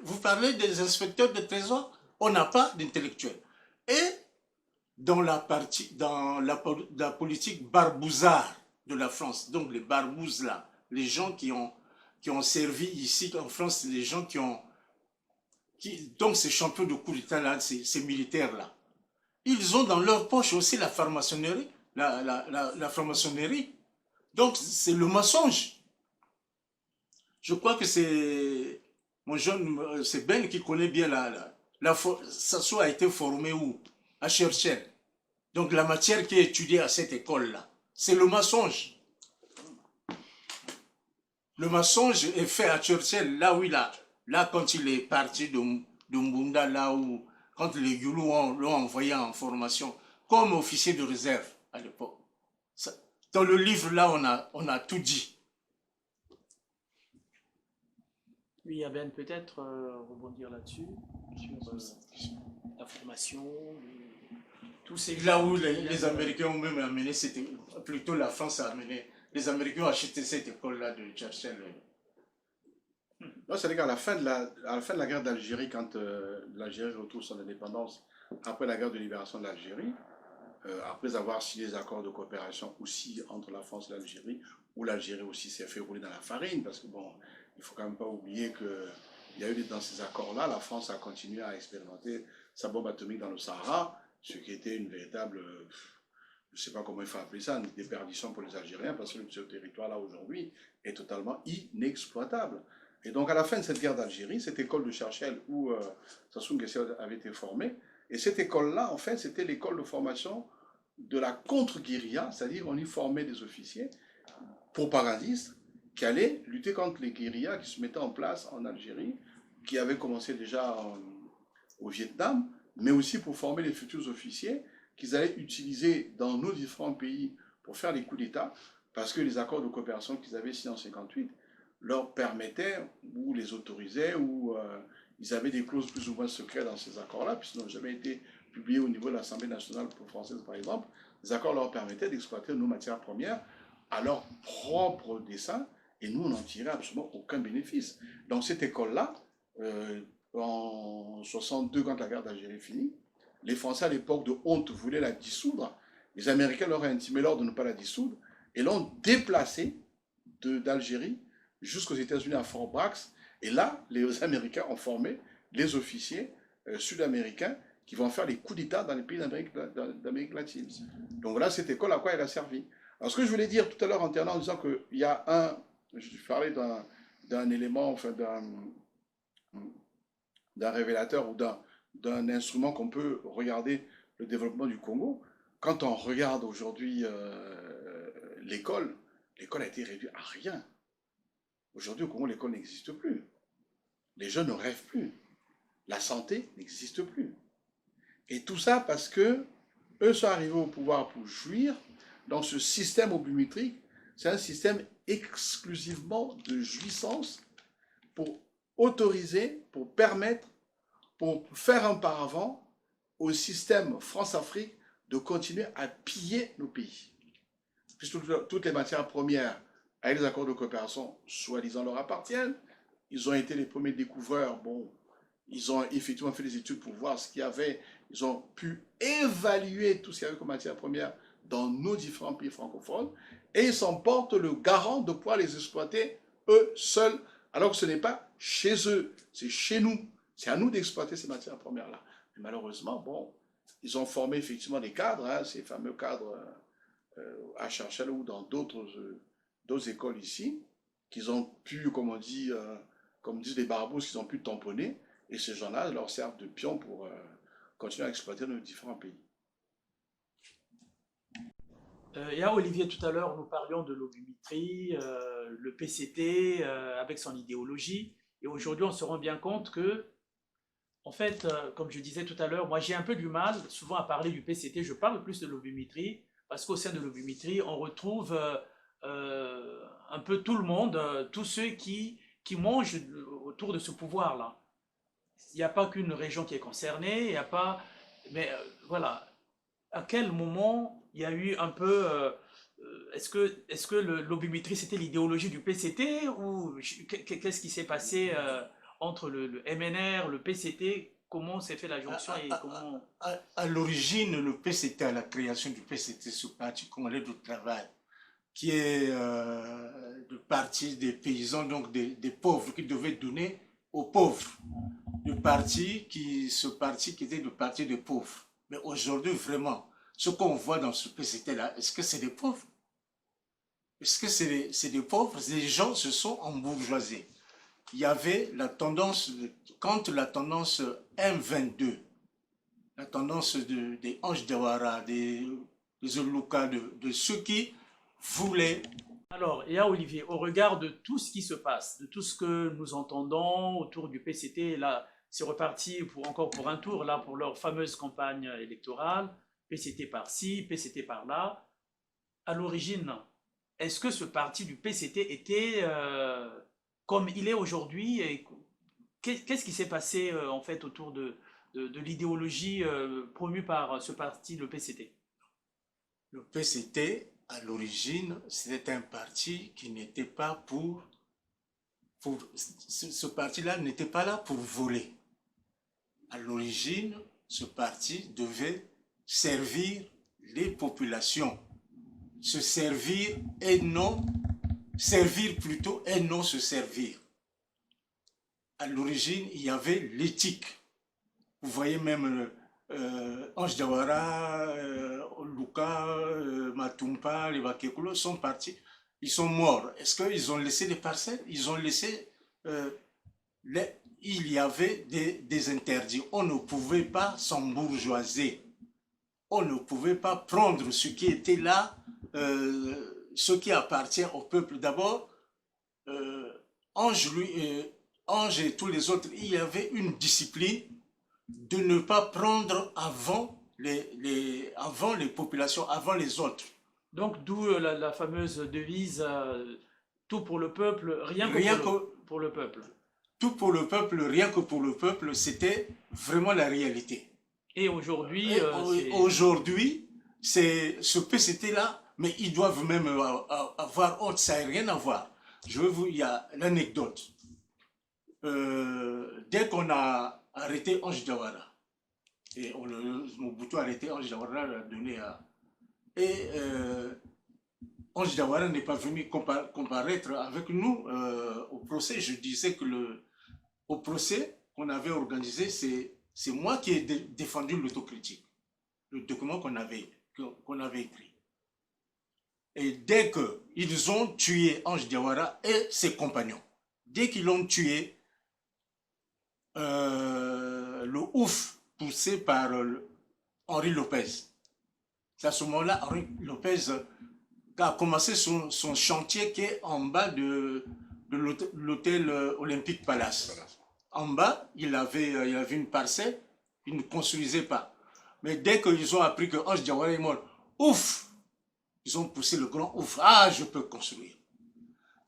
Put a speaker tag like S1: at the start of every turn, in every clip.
S1: vous parlez des inspecteurs de trésor, on n'a pas d'intellectuels. Et dans la politique barbouzard de la France, donc les barbouzes là, les gens qui ont servi ici en France, les gens donc ces champions de coup d'État là, ces militaires là, ils ont dans leur poche aussi la franc-maçonnerie, la franc-maçonnerie. Donc c'est le mensonge. Je crois que c'est mon jeune, c'est Ben qui connaît bien Sassou a été formé où? À Churchill. Donc la matière qui est étudiée à cette école-là, c'est le mensonge. Le mensonge est fait à Churchill, là quand il est parti de Mbunda, quand les Youlous l'ont envoyé en formation comme officier de réserve à l'époque. Dans le livre là, on a tout dit.
S2: Oui, Aben, peut-être rebondir là-dessus, sur la formation, tous ces...
S1: Là où les Américains ont même amené, c'était plutôt la France a amené. Les Américains ont acheté cette école-là de Churchill.
S3: Non, c'est-à-dire qu'à la fin de la guerre d'Algérie, quand l'Algérie retrouve son indépendance, après la guerre de libération de l'Algérie, après avoir signé des accords de coopération aussi entre la France et l'Algérie, où l'Algérie aussi s'est fait rouler dans la farine, parce que bon, il ne faut quand même pas oublier qu'il y a eu dans ces accords-là, la France a continué à expérimenter sa bombe atomique dans le Sahara, ce qui était une véritable, je ne sais pas comment il faut appeler ça, une déperdition pour les Algériens, parce que ce territoire-là aujourd'hui est totalement inexploitable. Et donc à la fin de cette guerre d'Algérie, cette école de Churchill où Sassou Nguesso avait été formé, et cette école-là, en fait, c'était l'école de formation de la contre-guérilla, c'est-à-dire on y formait des officiers propagandistes qui allaient lutter contre les guérillas qui se mettaient en place en Algérie, qui avaient commencé déjà au Vietnam, mais aussi pour former les futurs officiers qu'ils allaient utiliser dans nos différents pays pour faire les coups d'État, parce que les accords de coopération qu'ils avaient signés en 1958 leur permettaient, ou les autorisaient, ou ils avaient des clauses plus ou moins secrètes dans ces accords-là, puisqu'ils n'ont jamais été publiés au niveau de l'Assemblée nationale française, par exemple. Les accords leur permettaient d'exploiter nos matières premières à leur propre dessein, et nous, on n'en tirait absolument aucun bénéfice. Dans cette école-là, en 62, quand la guerre d'Algérie finit, les Français, à l'époque de honte, voulaient la dissoudre. Les Américains leur ont intimé l'ordre de ne pas la dissoudre, et l'ont déplacée d'Algérie jusqu'aux États-Unis à Fort Bragg. Et là, les Américains ont formé les officiers sud-américains qui vont faire les coups d'État dans les pays d'Amérique latine. Donc voilà cette école à quoi elle a servi. Alors ce que je voulais dire tout à l'heure en terminant en disant qu'il y a je parlais d'un élément, enfin d'un révélateur ou d'un instrument qu'on peut regarder le développement du Congo. Quand on regarde aujourd'hui l'école a été réduite à rien. Aujourd'hui au Congo, l'école n'existe plus. Les jeunes ne rêvent plus. La santé n'existe plus. Et tout ça parce que eux sont arrivés au pouvoir pour jouir dans ce système obliométrique. C'est un système exclusivement de jouissance pour autoriser, pour permettre, pour faire un paravent au système France-Afrique de continuer à piller nos pays. Puisque toutes les matières premières, avec les accords de coopération, soi-disant leur appartiennent. Ils ont été les premiers découvreurs. Bon, ils ont effectivement fait des études pour voir ce qu'il y avait. Ils ont pu évaluer tout ce qu'il y avait comme matière première dans nos différents pays francophones. Et ils s'en portent le garant de pouvoir les exploiter eux seuls. Alors que ce n'est pas chez eux, c'est chez nous. C'est à nous d'exploiter ces matières premières-là. Mais malheureusement, bon, ils ont formé effectivement des cadres, hein, ces fameux cadres à Churchill ou dans d'autres écoles ici, qu'ils ont pu, comme on dit, comme disent les barbouzes, qu'ils ont pu tamponner, et ces gens-là leur servent de pion pour continuer à exploiter nos différents pays.
S2: Et à Olivier, tout à l'heure, nous parlions de l'oblimétrie, le PCT, avec son idéologie, et aujourd'hui, on se rend bien compte que, en fait, comme je disais tout à l'heure, moi j'ai un peu du mal souvent à parler du PCT, je parle plus de l'oblimétrie, parce qu'au sein de l'oblimétrie, on retrouve un peu tout le monde, tous ceux qui mangent autour de ce pouvoir-là. Il n'y a pas qu'une région qui est concernée, il n'y a pas... Mais voilà, à quel moment il y a eu un peu... est-ce que l'oblimétrie, c'était l'idéologie du PCT ou qu'est-ce qui s'est passé entre le MNR, le PCT, comment s'est fait la jonction et comment...
S1: À l'origine, le PCT, à la création du PCT, ce parti congolais du travail, qui est le parti des paysans, donc des pauvres, qui devait donner aux pauvres. Ce parti qui était le parti des pauvres. Mais aujourd'hui, vraiment, ce qu'on voit dans ce PCT-là, est-ce que c'est des pauvres? Est-ce que c'est des pauvres? Les gens se sont embourgeoisés. Il y avait la tendance, quand la tendance M22, la tendance des Ange Dawara, des Oluka, de ceux qui voulaient...
S2: Alors, et à Olivier, au regard de tout ce qui se passe, de tout ce que nous entendons autour du PCT, là, c'est reparti encore pour un tour, là, pour leur fameuse campagne électorale, PCT par-ci, PCT par-là. À l'origine, est-ce que ce parti du PCT était comme il est aujourd'hui? Qu'est-ce qui s'est passé, en fait, autour de l'idéologie promue par ce parti, le PCT?
S1: Le PCT, à l'origine, c'était un parti qui n'était pas ce parti-là n'était pas là pour voler. À l'origine, ce parti devait servir les populations. Se servir et non, servir plutôt et non se servir. À l'origine, il y avait l'éthique. Vous voyez même Ange Dawara, Luka, Matumpa, les Bakekulo sont partis, ils sont morts. Est-ce qu'ils ont laissé des parcelles? Ils ont laissé... il y avait des interdits. On ne pouvait pas s'embourgeoiser. On ne pouvait pas prendre ce qui était là, ce qui appartient au peuple. D'abord, Ange et tous les autres, il y avait une discipline de ne pas prendre avant les populations, avant les autres.
S2: Donc, d'où la fameuse devise tout pour le peuple, rien pour le peuple.
S1: Tout pour le peuple, rien que pour le peuple, c'était vraiment la réalité.
S2: Et aujourd'hui,
S1: aujourd'hui, c'est ce PCT-là, mais ils doivent même avoir honte, ça n'a rien à voir. Il y a l'anecdote. Dès qu'on a arrêté Ange Dawara, et Mobutu a arrêté Ange Dawara, l'a donné à... Et Ange Dawara n'est pas venu comparaître avec nous au procès. Je disais que au procès qu'on avait organisé, c'est moi qui ai défendu l'autocritique, le document qu'on avait écrit. Et dès qu'ils ont tué Ange Dawara et ses compagnons, dès qu'ils l'ont tué, le ouf poussé par Henri Lopez. C'est à ce moment-là, Henri Lopez a commencé son chantier qui est en bas de l'hôtel Olympique Palace. En bas, il avait une parcelle, il ne construisait pas. Mais dès qu'ils ont appris que Ange Dawara est mort, ouf, ils ont poussé le grand ouf. Ah, je peux construire.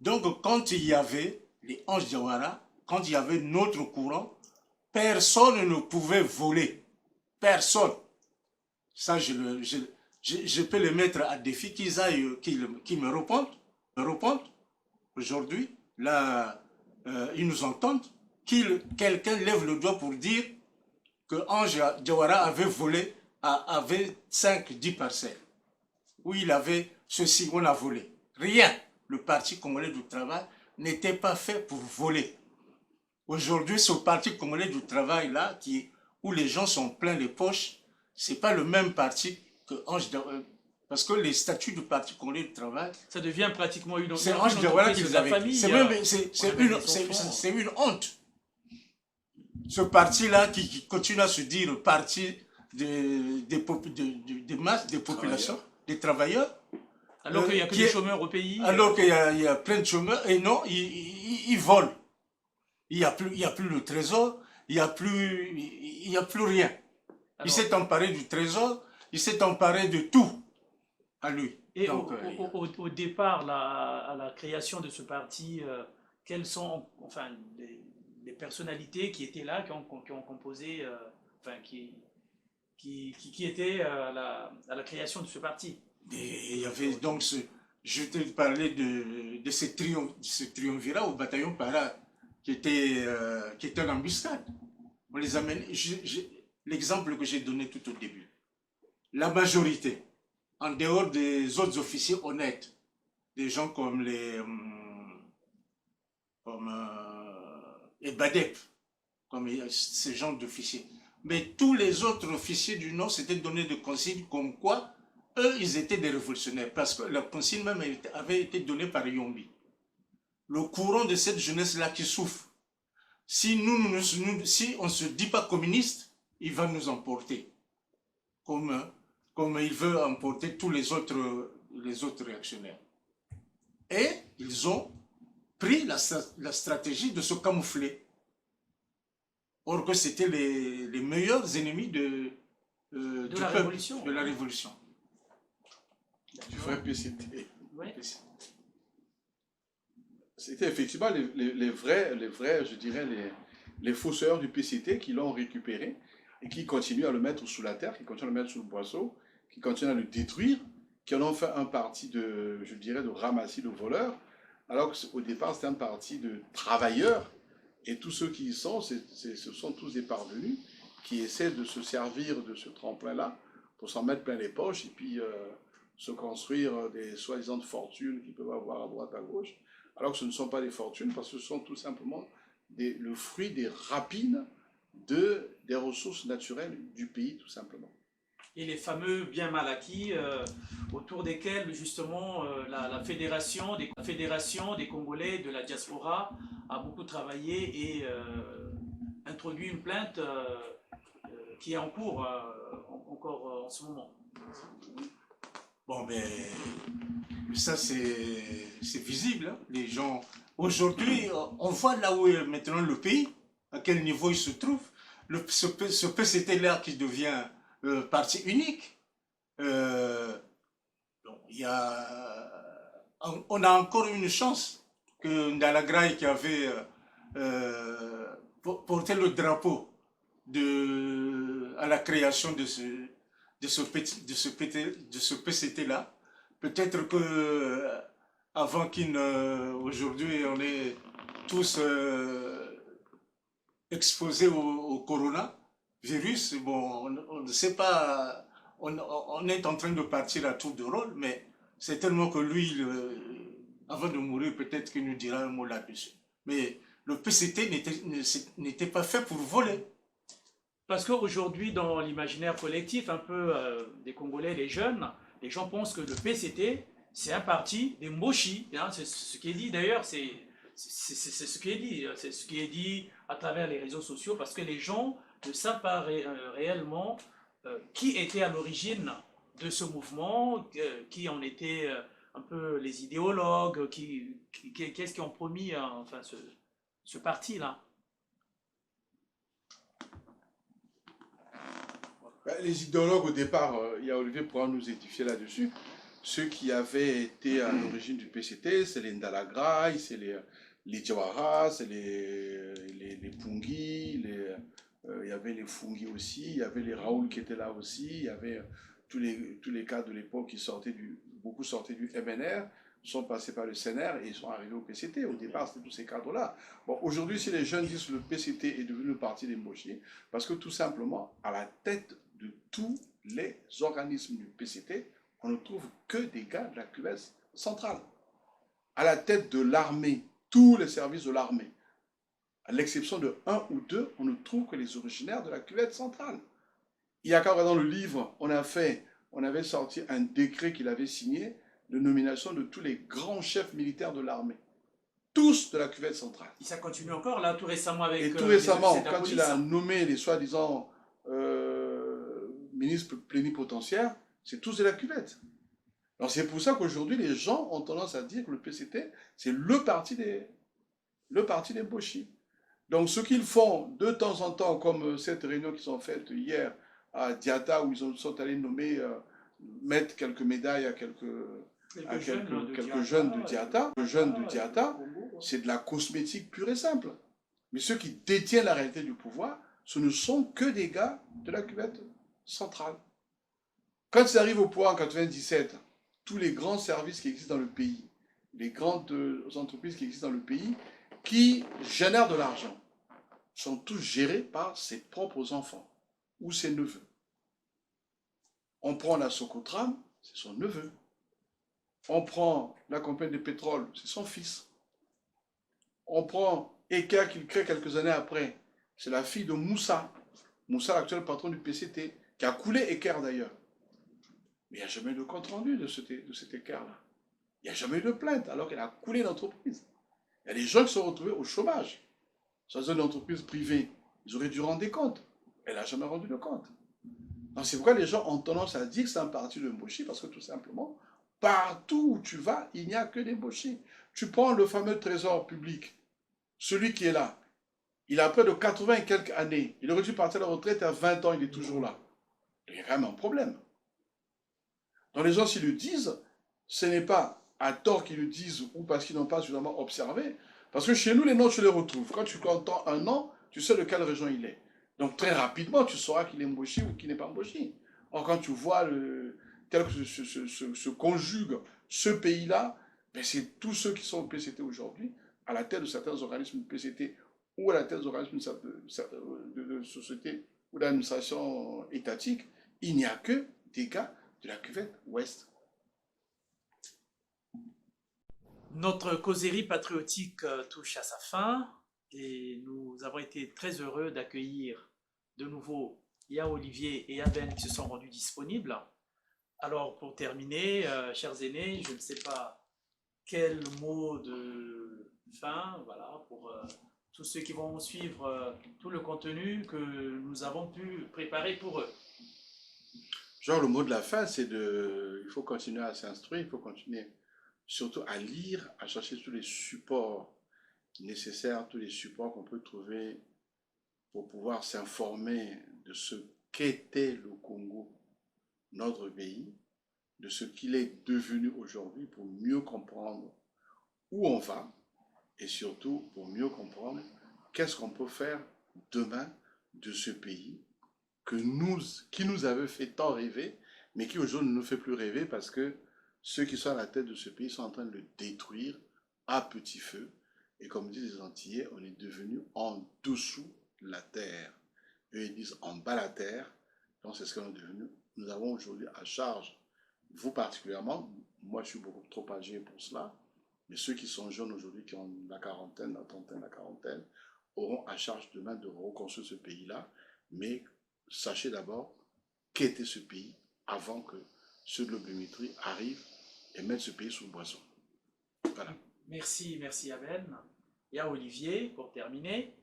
S1: Donc, quand il y avait les Ange Dawara, quand il y avait notre courant, personne ne pouvait voler. Personne. Ça, je peux les mettre à défi, qu'ils me répondent. Aujourd'hui, là, ils nous entendent. Quelqu'un lève le doigt pour dire que Ange Dawara avait 5-10 parcelles. Où il avait ceci, on a volé. Rien. Le Parti congolais du travail n'était pas fait pour voler. Aujourd'hui, ce Parti congolais du travail là, où les gens sont pleins les poches, c'est pas le même parti que Ange Dawara. Parce que les statuts du Parti congolais du travail...
S2: Ça devient pratiquement une...
S1: C'est Ange Dawara qui les avait. C'est une honte. Ce parti-là qui continue à se dire parti des masses, des populations, des travailleurs.
S2: Alors qu'il n'y a que des chômeurs au pays.
S1: Alors qu'il y a plein de chômeurs. Et non, ils volent. Il n'y a plus le trésor, il n'y a plus rien. Alors, il s'est emparé du trésor, il s'est emparé de tout à lui.
S2: Et donc, au départ, à la création de ce parti, quelles sont enfin, les personnalités qui étaient là, qui ont composé, enfin, qui étaient à la création de ce parti?
S1: Et il y avait donc je te parlais de ce triumvirat au bataillon para qui était en embuscade. On les amène. L'exemple que j'ai donné tout au début. La majorité, en dehors des autres officiers honnêtes, des gens comme les BADEP, comme ces gens d'officiers. Mais tous les autres officiers du Nord s'étaient donné des consignes comme quoi eux, ils étaient des révolutionnaires, parce que la consigne même avait été donnée par Yombi. Le courant de cette jeunesse-là qui souffre, si si on ne se dit pas communiste, il va nous emporter, comme il veut emporter tous les autres réactionnaires. Et ils ont pris la stratégie de se camoufler. Or que c'était les meilleurs ennemis de
S2: la révolution.
S1: De la révolution.
S3: Du vrai PCT.
S2: Oui.
S3: C'était effectivement les vrais, je dirais, les fausseurs du PCT qui l'ont récupéré et qui continuent à le mettre sous la terre, qui continuent à le mettre sous le boisseau, qui continuent à le détruire, qui en ont fait un parti de, je dirais, de ramassis de voleurs, alors qu'au départ c'était un parti de travailleurs, et tous ceux qui y sont, ce sont tous des parvenus qui essaient de se servir de ce tremplin-là pour s'en mettre plein les poches et puis se construire des soi-disant fortunes qu'ils peuvent avoir à droite, à gauche, alors que ce ne sont pas des fortunes, parce que ce sont tout simplement le fruit des rapines des ressources naturelles du pays, tout simplement.
S2: Et les fameux biens mal acquis, autour desquels justement la fédération des Congolais de la diaspora a beaucoup travaillé et introduit une plainte qui est en cours encore en ce moment.
S1: Bon, ben, ça c'est visible. Hein. Les gens, aujourd'hui, on voit là où est maintenant le pays, à quel niveau il se trouve. Ce PCT-là qui devient parti unique. On a encore une chance que Ndalagraï qui avait porté le drapeau à la création de ce PCT-là. Peut-être que avant aujourd'hui on est tous exposés au coronavirus, bon, on ne sait pas, on est en train de partir à tour de rôle, mais c'est tellement que lui, avant de mourir, peut-être qu'il nous dira un mot là-dessus. Mais le PCT n'était pas fait pour voler.
S2: Parce qu'aujourd'hui, dans l'imaginaire collectif, un peu des Congolais, les jeunes, les gens pensent que le PCT, c'est un parti des mochis. Hein, c'est ce qui est dit d'ailleurs, c'est ce qui est dit. C'est ce qui est dit à travers les réseaux sociaux, parce que les gens ne savent pas réellement qui était à l'origine de ce mouvement, qui en était un peu les idéologues, qu'est-ce qui ont promis enfin, ce parti-là.
S3: Les idéologues, au départ, il y a Olivier pourra nous édifier là-dessus. Ceux qui avaient été à l'origine du PCT, c'est les Ndalagraï, c'est les Diawara, c'est les Pungi, il y avait les Fungi aussi, il y avait les Raoul qui étaient là aussi, il y avait tous les cas de l'époque qui beaucoup sortaient du MNR, sont passés par le CNR et ils sont arrivés au PCT. Au départ, c'était tous ces cadres-là. Bon, aujourd'hui, si les jeunes disent que le PCT est devenu le parti des mochis, parce que tout simplement, à la tête de tous les organismes du PCT, on ne trouve que des gars de la cuvette centrale. À la tête de l'armée, tous les services de l'armée, à l'exception de un ou deux, on ne trouve que les originaires de la cuvette centrale. Il y a quand même dans le livre, on avait sorti un décret qu'il avait signé de nomination de tous les grands chefs militaires de l'armée. Tous de la cuvette centrale.
S2: Et ça continue encore, là, tout récemment avec...
S3: Et tout récemment, quand il a nommé les soi-disant ministres plénipotentiaires, c'est tous de la cuvette. Alors c'est pour ça qu'aujourd'hui, les gens ont tendance à dire que le PCT, c'est le parti des Bochis. Donc ce qu'ils font de temps en temps, comme cette réunion qu'ils ont faite hier à Diata, où ils sont allés nommer, mettre quelques médailles à quelques jeunes de Diata, c'est de la cosmétique pure et simple. Mais ceux qui détiennent la réalité du pouvoir, ce ne sont que des gars de la cuvette centrale. Quand ils arrivent au pouvoir en 1997, tous les grands services qui existent dans le pays, les grandes entreprises qui existent dans le pays, qui génèrent de l'argent sont tous gérés par ses propres enfants ou ses neveux. On prend la Socotram, c'est son neveu. On prend la compagnie de pétrole, c'est son fils. On prend Eka qu'il crée quelques années après, c'est la fille de Moussa. Moussa, l'actuel patron du PCT, qui a coulé Eker d'ailleurs. Mais il n'y a jamais eu de compte rendu de cet Eker-là. Il n'y a jamais eu de plainte, alors qu'elle a coulé l'entreprise. Il y a des gens qui se sont retrouvés au chômage. Ça, c'est une entreprise privée. Ils auraient dû rendre des comptes. Elle n'a jamais rendu de compte. Donc c'est pourquoi les gens ont tendance à dire que c'est un parti de Mboshi, parce que tout simplement, partout où tu vas, il n'y a que des Mboshi. Tu prends le fameux trésor public, celui qui est là. Il a près de 80 et quelques années. Il aurait dû partir à la retraite à 20 ans, il est toujours là. Il y a quand même un problème. Donc les gens, s'ils le disent, ce n'est pas à tort qu'ils le disent ou parce qu'ils n'ont pas suffisamment observé. Parce que chez nous, les noms, tu les retrouves. Quand tu entends un nom, tu sais de quelle région il est. Donc très rapidement, tu sauras qu'il est Mboshi ou qu'il n'est pas Mboshi. Or, quand tu vois tel que se conjugue ce pays-là, ben, c'est tous ceux qui sont au PCT aujourd'hui, à la tête de certains organismes du PCT ou à la tête des organismes de société ou d'administration étatique, il n'y a que des gars de la cuvette ouest.
S2: Notre causerie patriotique touche à sa fin et nous avons été très heureux d'accueillir de nouveau Yao Olivier et Aben qui se sont rendus disponibles. Alors pour terminer, chers aînés, je ne sais pas quel mot de fin, voilà, pour tous ceux qui vont suivre tout le contenu que nous avons pu préparer pour eux.
S3: Genre le mot de la fin, c'est il faut continuer à s'instruire, il faut continuer surtout à lire, à chercher tous les supports nécessaires, tous les supports qu'on peut trouver pour pouvoir s'informer de ce qu'était le Congo, notre pays, de ce qu'il est devenu aujourd'hui pour mieux comprendre où on va et surtout pour mieux comprendre qu'est-ce qu'on peut faire demain de ce pays qui nous avait fait tant rêver, mais qui aujourd'hui ne nous fait plus rêver parce que ceux qui sont à la tête de ce pays sont en train de le détruire à petit feu. Et comme disent les Antillais, on est devenu en dessous la terre. Eux, ils disent en bas la terre. Donc c'est ce qu'on est devenu. Nous avons aujourd'hui à charge, vous particulièrement, moi je suis beaucoup trop âgé pour cela, mais ceux qui sont jeunes aujourd'hui, qui ont la quarantaine, la trentaine, la quarantaine, auront à charge demain de reconstruire ce pays-là. Mais sachez d'abord qu'était ce pays avant que ceux de l'oblimétrie arrivent et mettent ce pays sous le boisson. Voilà.
S2: Merci, merci Aben. Et à Olivier, pour terminer.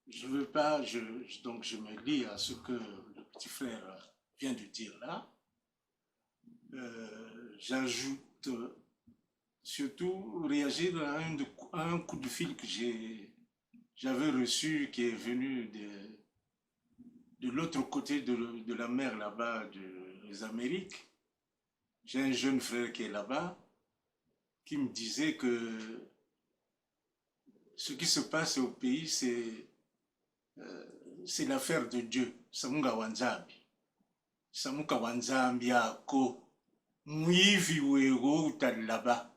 S1: Je veux pas, donc je me lie à ce que le petit frère vient de dire là. J'ajoute surtout réagir à un coup de fil que j'avais reçu qui est venu de l'autre côté de la mer là-bas des Amériques. J'ai un jeune frère qui est là-bas qui me disait que ce qui se passe au pays, c'est l'affaire de Dieu. Samunga Wanzambi. Samuka Wanzambi ako. Mwivi wego utalaba.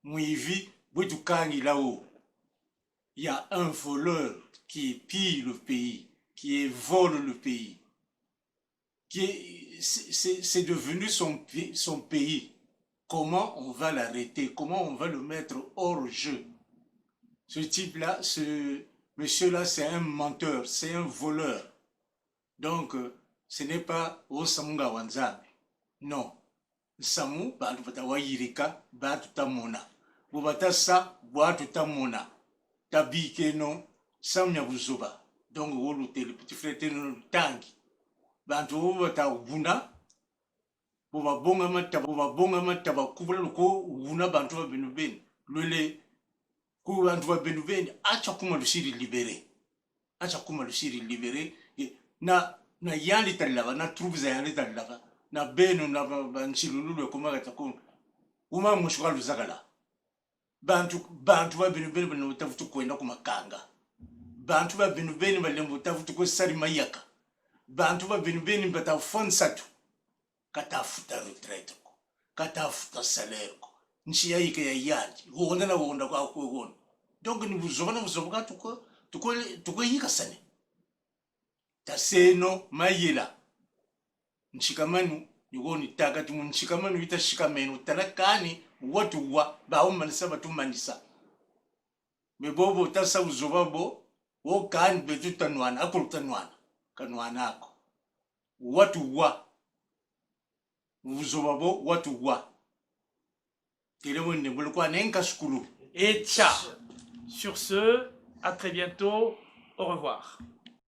S1: Mwivi, bwetukangi là-haut. Il y a un voleur qui pille le pays, qui vole le pays. C'est devenu son pays. Comment on va l'arrêter? Comment on va le mettre hors jeu? Ce type-là, ce monsieur-là, c'est un menteur, c'est un voleur. Donc, ce n'est pas Osamunga Wanzambi. Non. Samu, Bata Wayirika, Batuta Mona. Bubata Sa, Batuta Mona. Tabike non, Samnya Buzoba. Donc, le petit frère no tangi. Bantu Bata Buna. Buba bonga mataba kubula ko Buna Bantu Benubin. Lele. Bantu Benubin, acha kuma lusiri libéré. Acha kuma lusiri libéré. Na yali talava, na troupes yali talava. Na benu na banchilulu kuma gatakun. Uma mushwa luzagala. Bantu Benubin bano tafutu kwenda kumakanga. Bantu Benubin balembo tafutu ko sari mayaka. Bantu Benubin bata fonsatu. Katafuta retraite ko. Katafuta salaire ko. nchi ya ika ya yaji huonda na huonda kwa kuona donc ni buzobana tuko yika sane taseno mayela nshikamanu yugoni takati mu nshikamanu ita shikamenu tanakani watu wa baomanisa batumanisa mebobo tasa uzobabo wo kan betu tanwana akulutanwana kanwana ako watu wa uzobabo watu wa
S2: Et tcha. Sur ce, à très bientôt. Au revoir.